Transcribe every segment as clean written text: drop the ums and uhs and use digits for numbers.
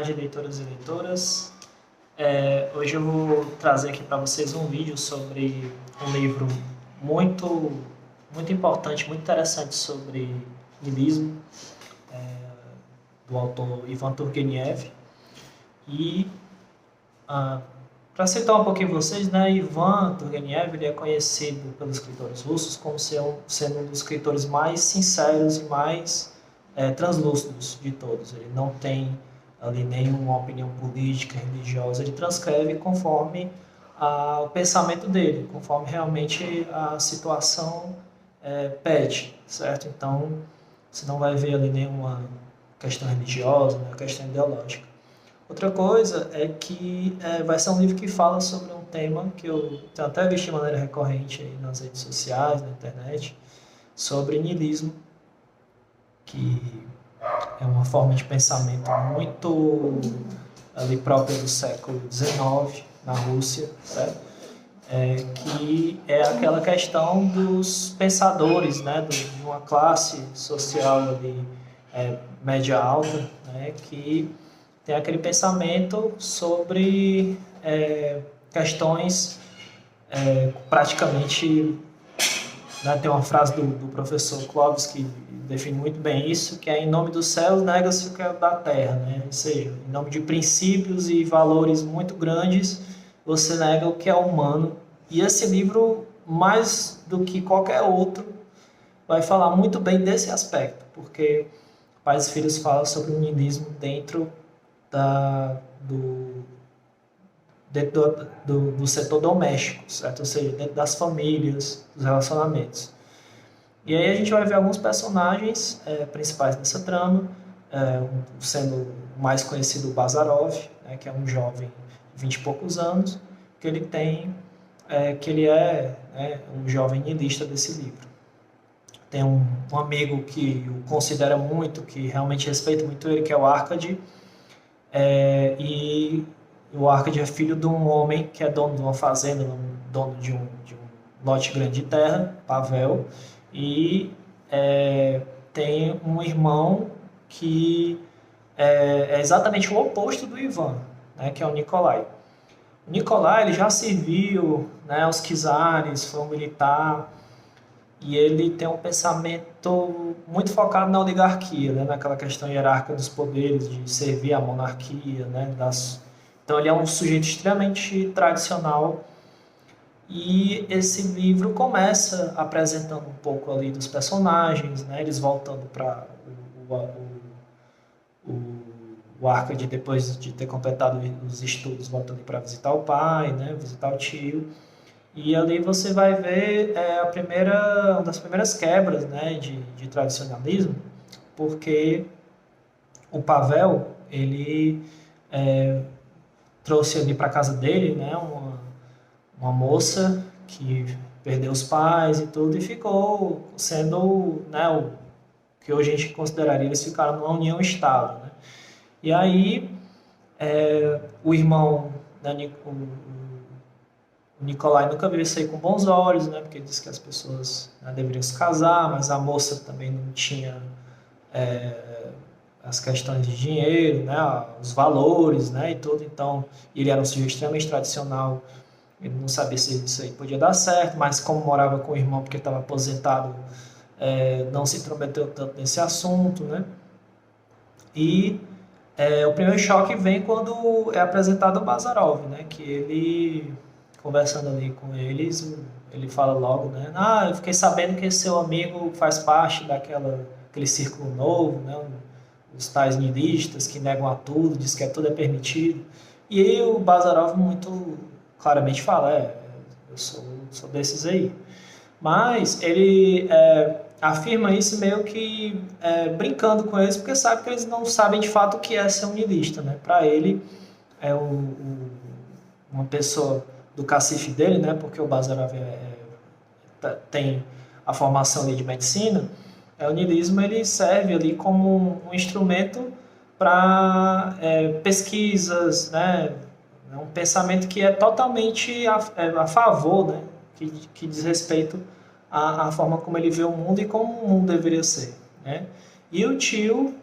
tarde, leitoras e leitoras. Hoje eu vou trazer aqui para vocês um vídeo sobre um livro muito, muito importante, muito interessante sobre niilismo, do autor Ivan Turgenev. E, para citar um pouquinho vocês, né, Ivan Turgenev ele é conhecido pelos escritores russos como sendo um dos escritores mais sinceros e mais translúcidos de todos. Ele não tem ali nenhuma opinião política, religiosa, ele transcreve conforme o pensamento dele, conforme realmente a situação pede, certo? Então, você não vai ver ali nenhuma questão religiosa, nenhuma questão ideológica. Outra coisa é que vai ser um livro que fala sobre um tema que eu tenho até visto de maneira recorrente aí nas redes sociais, na internet, sobre niilismo, que é uma forma de pensamento muito ali própria do século XIX, na Rússia, certo? Que é aquela questão dos pensadores, né, de uma classe social ali, média alta, né, que tem aquele pensamento sobre questões praticamente, né, tem uma frase do professor Clóvis que define muito bem isso, que é em nome dos céus nega-se o que é da terra, né? Ou seja, em nome de princípios e valores muito grandes, você nega o que é humano. E esse livro, mais do que qualquer outro, vai falar muito bem desse aspecto, porque Pais e Filhos fala sobre o niilismo dentro do setor doméstico, certo? Ou seja, dentro das famílias, dos relacionamentos. E aí a gente vai ver alguns personagens principais dessa trama, sendo o mais conhecido o Bazarov, né, que é um jovem de 20 e poucos anos, que ele é um jovem niilista desse livro. Tem um amigo que o considera muito, que realmente respeita muito ele, que é o Arkady, e o Arkady é filho de um homem que é dono de uma fazenda, dono de um lote grande de terra, Pavel, e tem um irmão que é exatamente o oposto do Ivan, né, que é o Nikolai. O Nikolai ele já serviu, né, aos czares, foi um militar, e ele tem um pensamento muito focado na oligarquia, né, naquela questão hierárquica dos poderes, de servir à monarquia, né, então ele é um sujeito extremamente tradicional. E esse livro começa apresentando um pouco ali dos personagens, né, eles voltando para o Arkady, depois de ter completado os estudos, voltando para visitar o pai, né, visitar o tio. E ali você vai ver uma das primeiras quebras, né, de tradicionalismo, porque o Pavel, ele trouxe ali para casa dele, né, uma moça que perdeu os pais e tudo, e ficou sendo, né, o que hoje a gente consideraria, eles ficaram numa união estável, né? E aí, o irmão, né, o Nikolai nunca viu isso aí com bons olhos, né, porque ele disse que as pessoas, né, deveriam se casar, mas a moça também não tinha as questões de dinheiro, né, os valores, né, e tudo. Então, ele era um sujeito extremamente tradicional, ele não sabia se isso aí podia dar certo, mas como morava com o irmão porque estava aposentado, não se intrometeu tanto nesse assunto, né? E o primeiro choque vem quando é apresentado o Bazarov, né? Que ele, conversando ali com eles, ele fala logo, né? Ah, eu fiquei sabendo que esse seu amigo faz parte aquele círculo novo, né? Os tais nihilistas que negam a tudo, diz que tudo é permitido. E aí o Bazarov muito claramente fala, eu sou desses aí. Mas ele afirma isso meio que brincando com eles, porque sabe que eles não sabem de fato o que é ser um niilista, né? Para ele, uma pessoa do cacife dele, né? Porque o Bazarov tem a formação ali de medicina, o niilismo ele serve ali como um instrumento para pesquisas, né? É um pensamento que é totalmente a favor, né? Que diz respeito à forma como ele vê o mundo e como o mundo deveria ser, né? E o tio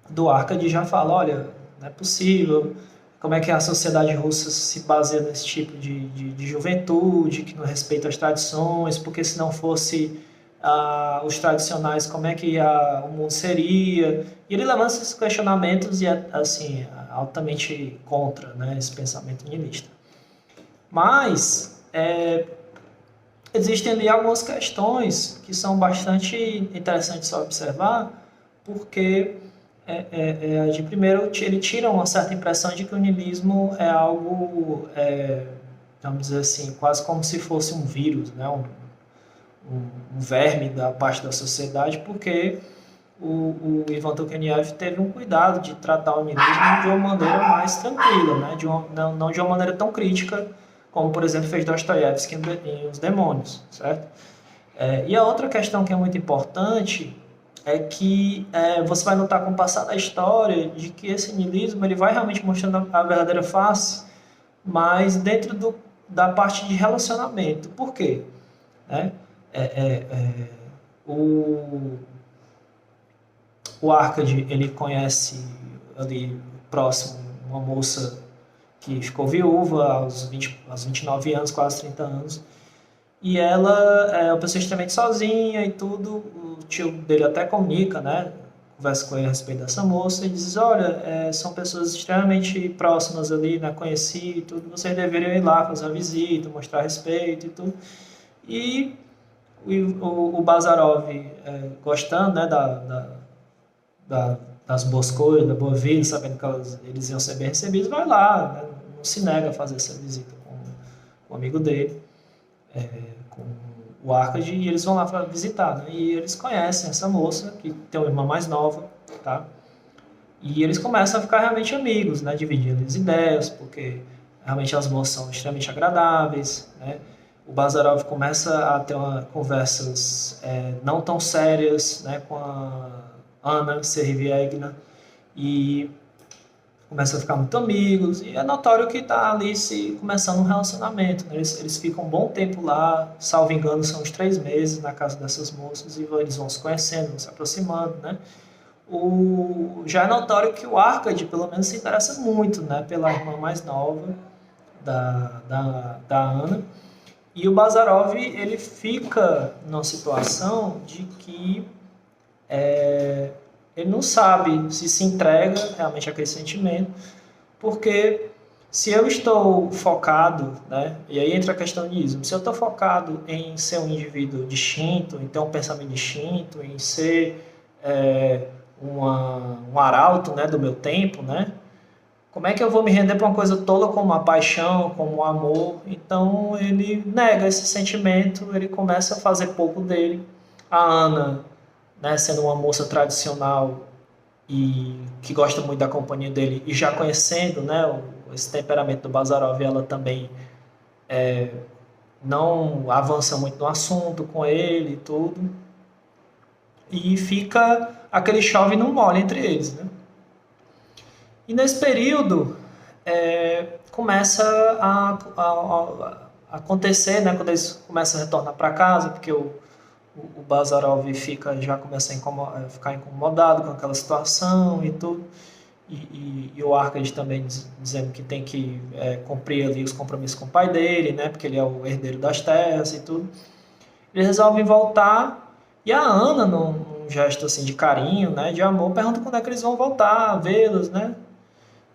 do Arkady já fala, olha, não é possível. Como é que a sociedade russa se baseia nesse tipo de juventude, que não respeita as tradições, porque se não fosse os tradicionais, como é que o mundo seria? E ele levanta esses questionamentos e é, assim, altamente contra, né, esse pensamento nihilista. Mas existem ali algumas questões que são bastante interessantes a observar, porque de primeiro ele tira uma certa impressão de que o niilismo é algo, vamos dizer assim, quase como se fosse um vírus, né? Um verme da parte da sociedade, porque o Ivan Turgenev teve um cuidado de tratar o niilismo de uma maneira mais tranquila, né? Não de uma maneira tão crítica, como, por exemplo, fez Dostoiévski em Os Demônios, certo? E a outra questão que é muito importante é que você vai notar com o passar da história de que esse niilismo ele vai realmente mostrando a verdadeira face, mas dentro da parte de relacionamento. Por quê? Né? O, o Arcade, ele conhece ali próximo uma moça que ficou viúva aos 29 anos, quase 30 anos, e ela é uma pessoa extremamente sozinha e tudo. O tio dele até comunica, né? Conversa com ele a respeito dessa moça e diz: olha, são pessoas extremamente próximas ali, né? Conheci e tudo. Vocês deveriam ir lá fazer uma visita, mostrar respeito e tudo. E o Bazarov, gostando, né? Das boas coisas, da boa vida, sabendo que eles iam ser bem recebidos, vai lá, né? Não se nega a fazer essa visita com o amigo dele. Com o Arcade, e eles vão lá para visitar, né? E eles conhecem essa moça, que tem uma irmã mais nova, tá? E eles começam a ficar realmente amigos, né? Dividindo as ideias, porque realmente as moças são extremamente agradáveis, né? O Bazarov começa a ter conversas não tão sérias, né? Com a Anna Serhievna, e começam a ficar muito amigos, e é notório que está ali começando um relacionamento, né? Eles ficam um bom tempo lá, salvo engano são uns 3 meses na casa dessas moças, e eles vão se conhecendo, vão se aproximando, né? Já é notório que o Arcade, pelo menos, se interessa muito, né, pela irmã mais nova da Ana, e o Bazarov, ele fica numa situação de que ele não sabe se entrega realmente àquele sentimento, porque se eu estou focado, né, e aí entra a questão de ismo, se eu estou focado em ser um indivíduo distinto, em ter um pensamento distinto, em ser um arauto, né, do meu tempo, né, como é que eu vou me render para uma coisa tola como a paixão, como o amor? Então ele nega esse sentimento, ele começa a fazer pouco dele. A Ana, né, sendo uma moça tradicional e que gosta muito da companhia dele, e já conhecendo, né, esse temperamento do Bazarov, ela também não avança muito no assunto com ele e tudo, e fica aquele chove e não molha entre eles, né? E nesse período começa a acontecer, né, quando eles começam a retornar para casa, porque o Bazarov já começa a ficar incomodado com aquela situação e tudo, e o Arcade também dizendo que tem que cumprir ali os compromissos com o pai dele, né, porque ele é o herdeiro das terras e tudo. Eles resolvem voltar, e a Ana, num gesto assim de carinho, né, de amor, pergunta quando é que eles vão voltar, vê-los, né,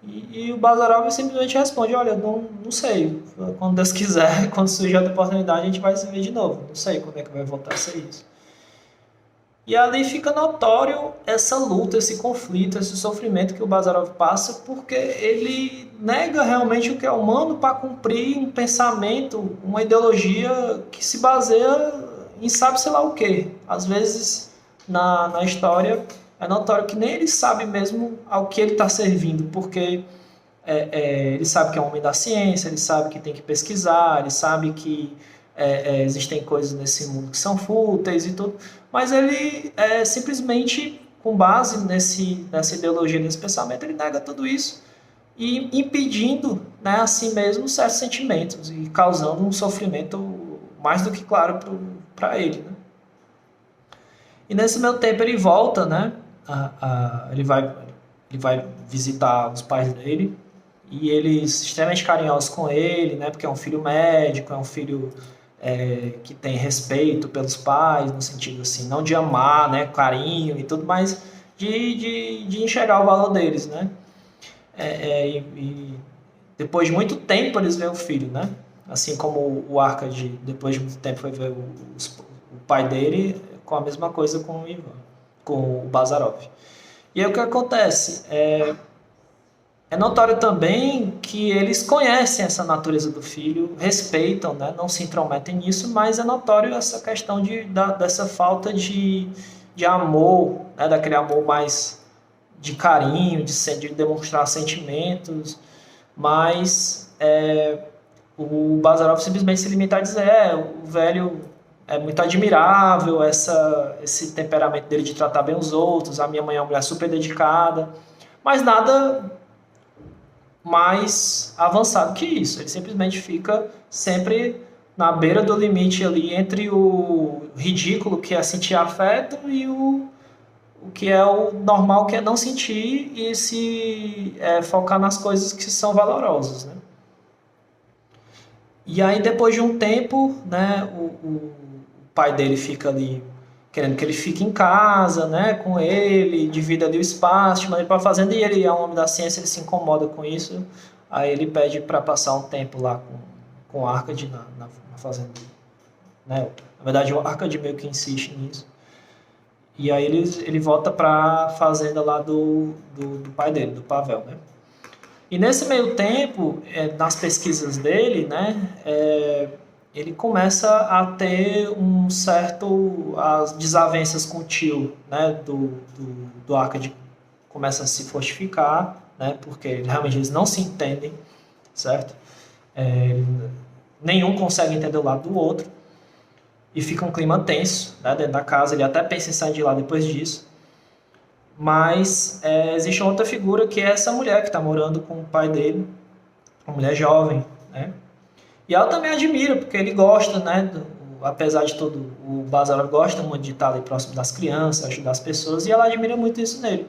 e o Bazarov simplesmente responde: olha, não sei, quando Deus quiser, quando surgir outra oportunidade, a gente vai se ver de novo, não sei quando é que vai voltar a ser isso. E ali fica notório essa luta, esse conflito, esse sofrimento que o Bazarov passa, porque ele nega realmente o que é humano para cumprir um pensamento, uma ideologia que se baseia em sabe-se lá o quê. Às vezes, na história, é notório que nem ele sabe mesmo ao que ele está servindo, porque ele sabe que é um homem da ciência, ele sabe que tem que pesquisar, ele sabe que existem coisas nesse mundo que são fúteis e tudo, mas ele simplesmente, com base nessa ideologia, nesse pensamento, ele nega tudo isso e impedindo, né, assim mesmo certos sentimentos e causando um sofrimento mais do que claro para ele, né? E nesse meu tempo ele volta, né? Ele vai ele vai visitar os pais dele, e eles extremamente carinhosos com ele, né? Porque é um filho médico, é um filho que tem respeito pelos pais, no sentido assim, não de amar, né? Carinho e tudo, mas de enxergar o valor deles, né? E depois de muito tempo eles veem o filho, né? Assim como o Arkady, depois de muito tempo, foi ver o pai dele, com a mesma coisa com o Ivan, com o Bazarov. E aí o que acontece? É notório também que eles conhecem essa natureza do filho, respeitam, né? Não se intrometem nisso, mas é notório essa questão dessa falta de amor, né? Daquele amor mais de carinho, de demonstrar sentimentos, mas o Bazarov simplesmente se limita a dizer o velho é muito admirável, esse temperamento dele de tratar bem os outros, a minha mãe é uma mulher super dedicada, mas nada mais avançado que isso. Ele simplesmente fica sempre na beira do limite ali entre o ridículo, que é sentir afeto, e o que é o normal, que é não sentir e se focar nas coisas que são valorosas, né? E aí, depois de um tempo, né, o pai dele fica ali querendo que ele fique em casa, né, com ele, divida ali o espaço, chama ele para a fazenda, e ele é um homem da ciência, ele se incomoda com isso, aí ele pede para passar um tempo lá com o Arkady na fazenda, né? Na verdade, o Arkady meio que insiste nisso. E aí ele volta para a fazenda lá do pai dele, do Pavel, né? E nesse meio tempo, nas pesquisas dele, né, ele começa a ter as desavenças com o tio, né, do Arkady começam a se fortificar, né, porque realmente eles não se entendem, certo? Nenhum consegue entender o lado do outro, e fica um clima tenso, né, dentro da casa. Ele até pensa em sair de lá depois disso, mas existe outra figura, que é essa mulher que está morando com o pai dele, uma mulher jovem, né? E ela também admira, porque ele gosta, né? Apesar de tudo, o Bazarov gosta muito de estar ali próximo das crianças, ajudar as pessoas, e ela admira muito isso nele.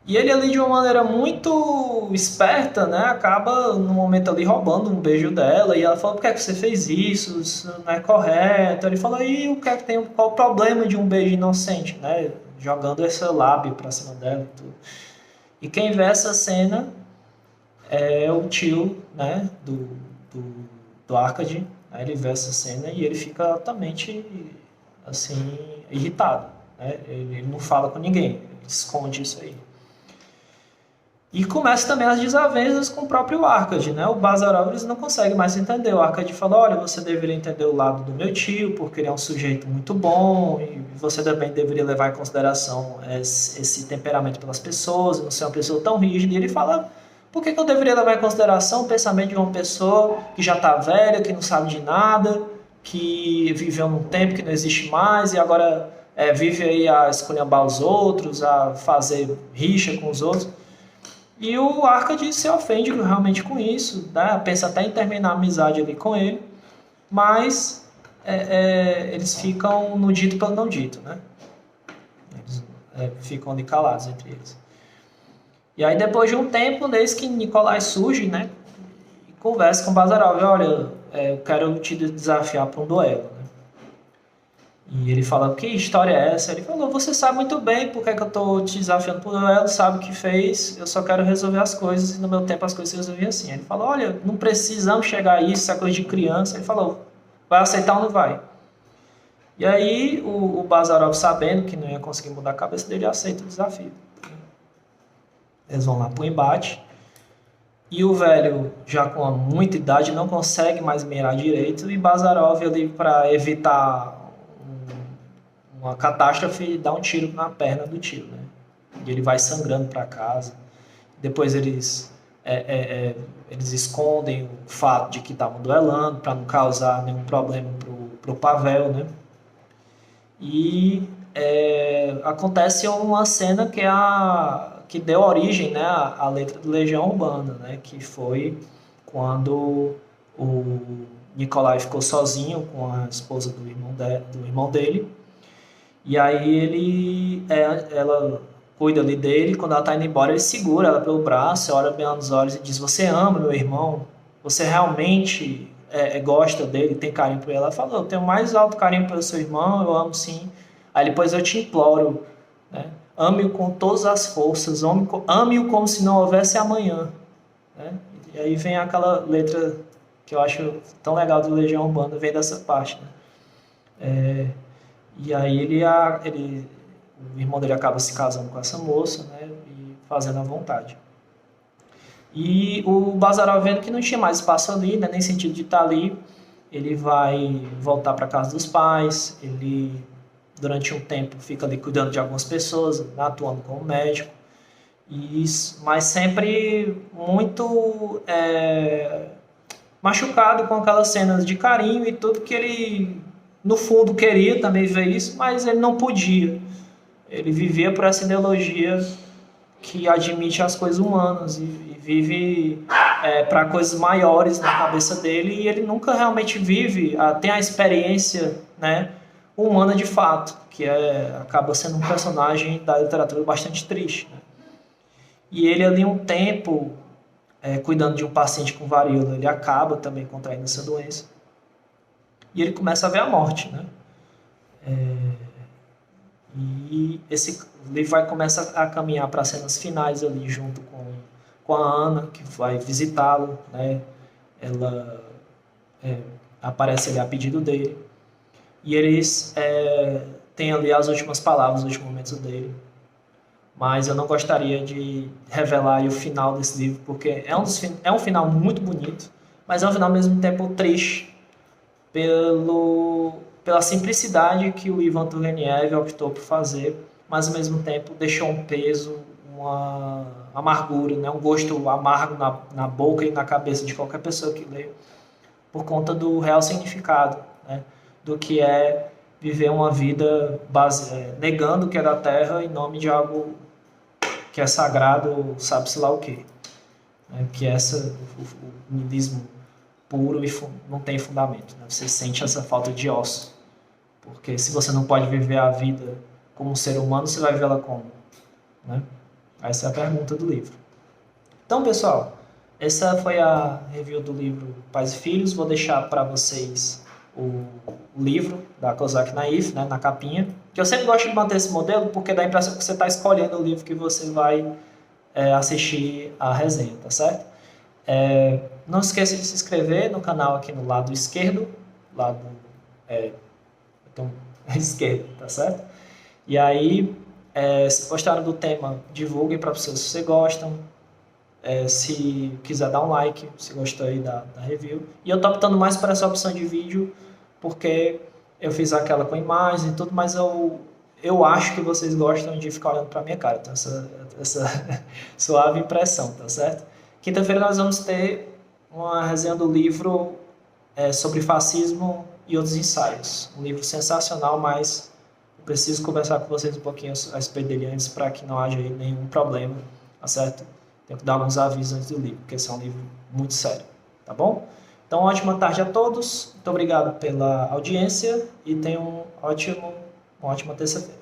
E ele ali, de uma maneira muito esperta, né, acaba no momento ali roubando um beijo dela, e ela fala: por que é que você fez isso? Isso não é correto. Ele fala: e o que é que tem, qual o problema de um beijo inocente, né? Jogando esse lábio pra cima dela e tudo. E quem vê essa cena é o tio, né, do Arkady, né? Ele vê essa cena e ele fica altamente, assim, irritado, né? Ele não fala com ninguém, ele esconde isso aí. E começa também as desavenças com o próprio Arkady, né? O Bazarov, eles não conseguem mais entender. O Arkady fala: olha, você deveria entender o lado do meu tio, porque ele é um sujeito muito bom, e você também deveria levar em consideração esse temperamento pelas pessoas, não ser uma pessoa tão rígida. E ele fala: por que eu deveria levar em consideração o pensamento de uma pessoa que já está velha, que não sabe de nada, que viveu num tempo que não existe mais, e agora vive aí a esculhambar os outros, a fazer rixa com os outros? E o Arkady se ofende realmente com isso, né? Pensa até em terminar a amizade ali com ele, mas eles ficam no dito pelo não dito, né? Eles ficam ali calados entre eles. E aí, depois de um tempo, desde que Nikolai surge, né, e conversa com Bazarov: olha, eu quero te desafiar para um duelo. E ele fala: que história é essa? Ele falou: você sabe muito bem por que eu estou te desafiando por duelo, sabe o que fez, eu só quero resolver as coisas, e no meu tempo as coisas se resolviam assim. Ele falou: olha, não precisamos chegar a isso, isso é coisa de criança. Ele falou: vai aceitar ou não vai? E aí o Bazarov, sabendo que não ia conseguir mudar a cabeça dele, aceita o desafio. Eles vão lá para o embate, e o velho, já com muita idade, não consegue mais mirar direito, e Bazarov, ali, para evitar uma catástrofe, dá um tiro na perna do tio, né? E ele vai sangrando para casa. Depois eles escondem o fato de que estavam duelando, para não causar nenhum problema pro Pavel, né? E acontece uma cena que deu origem, né, à letra do Legião Urbana, né? Que foi quando o Nikolai ficou sozinho com a esposa do irmão dele. E aí ela cuida ali dele. Quando ela está indo embora, ele segura ela pelo braço, olha bem nos olhos e diz: você ama meu irmão? Você realmente gosta dele, tem carinho por ele? Ela falou: eu tenho mais alto carinho pelo seu irmão, eu amo sim. Aí depois eu te imploro, né? Ame-o com todas as forças, ame-o como se não houvesse amanhã, né? E aí vem aquela letra que eu acho tão legal do Legião Urbana, vem dessa parte, né? E aí o irmão dele acaba se casando com essa moça, né? E fazendo à vontade. E o Bazaró, vendo que não tinha mais espaço ali, né, nem sentido de estar ali, ele vai voltar para casa dos pais, ele durante um tempo fica ali cuidando de algumas pessoas, atuando como médico, mas sempre muito machucado com aquelas cenas de carinho e tudo que ele, no fundo, queria também ver isso, mas ele não podia. Ele vivia por essa ideologia que admite as coisas humanas e vive para coisas maiores na cabeça dele, e ele nunca realmente tem a experiência, né, humana de fato, que acaba sendo um personagem da literatura bastante triste, né? E ele ali um tempo cuidando de um paciente com varíola, ele acaba também contraindo essa doença e ele começa a ver a morte, né? E esse livro vai começar a caminhar para as cenas finais ali junto com a Ana, que vai visitá-lo, né? Ela aparece ali a pedido dele. E eles têm ali as últimas palavras, os últimos momentos dele. Mas eu não gostaria de revelar aí o final desse livro, porque é um final muito bonito, mas é um final ao mesmo tempo triste, pela simplicidade que o Ivan Turgenev optou por fazer, mas ao mesmo tempo deixou um peso, uma amargura, né? Um gosto amargo na boca e na cabeça de qualquer pessoa que lê, por conta do real significado, né? Do que é viver uma vida negando o que é da terra em nome de algo que é sagrado, sabe-se lá o quê, né? Que é o niilismo puro e não tem fundamento, né? Você sente essa falta de osso, porque se você não pode viver a vida como um ser humano, você vai vivê-la como, né? Essa é a pergunta do livro. Então, pessoal, essa foi a review do livro Pais e Filhos. Vou deixar para vocês o livro da Kozak Naif, né, na capinha, que eu sempre gosto de manter esse modelo, porque dá a impressão que você está escolhendo o livro que você vai assistir a resenha, tá certo? Não esqueça de se inscrever no canal aqui no lado esquerdo, então, esquerdo, tá certo? E aí, se gostaram do tema, divulguem para pessoas se vocês gostam. Se quiser dar um like, se gostou aí da review. E eu tô optando mais para essa opção de vídeo, porque eu fiz aquela com imagens e tudo, mas eu acho que vocês gostam de ficar olhando para minha cara. Então, essa suave impressão, tá certo? Quinta-feira nós vamos ter uma resenha do livro sobre fascismo e outros ensaios. Um livro sensacional, mas eu preciso conversar com vocês um pouquinho a respeito dele antes, para que não haja aí nenhum problema, tá certo? Tenho que dar alguns avisos antes do livro, porque esse é um livro muito sério, tá bom? Então, ótima tarde a todos, muito obrigado pela audiência e tenham uma ótima terça-feira.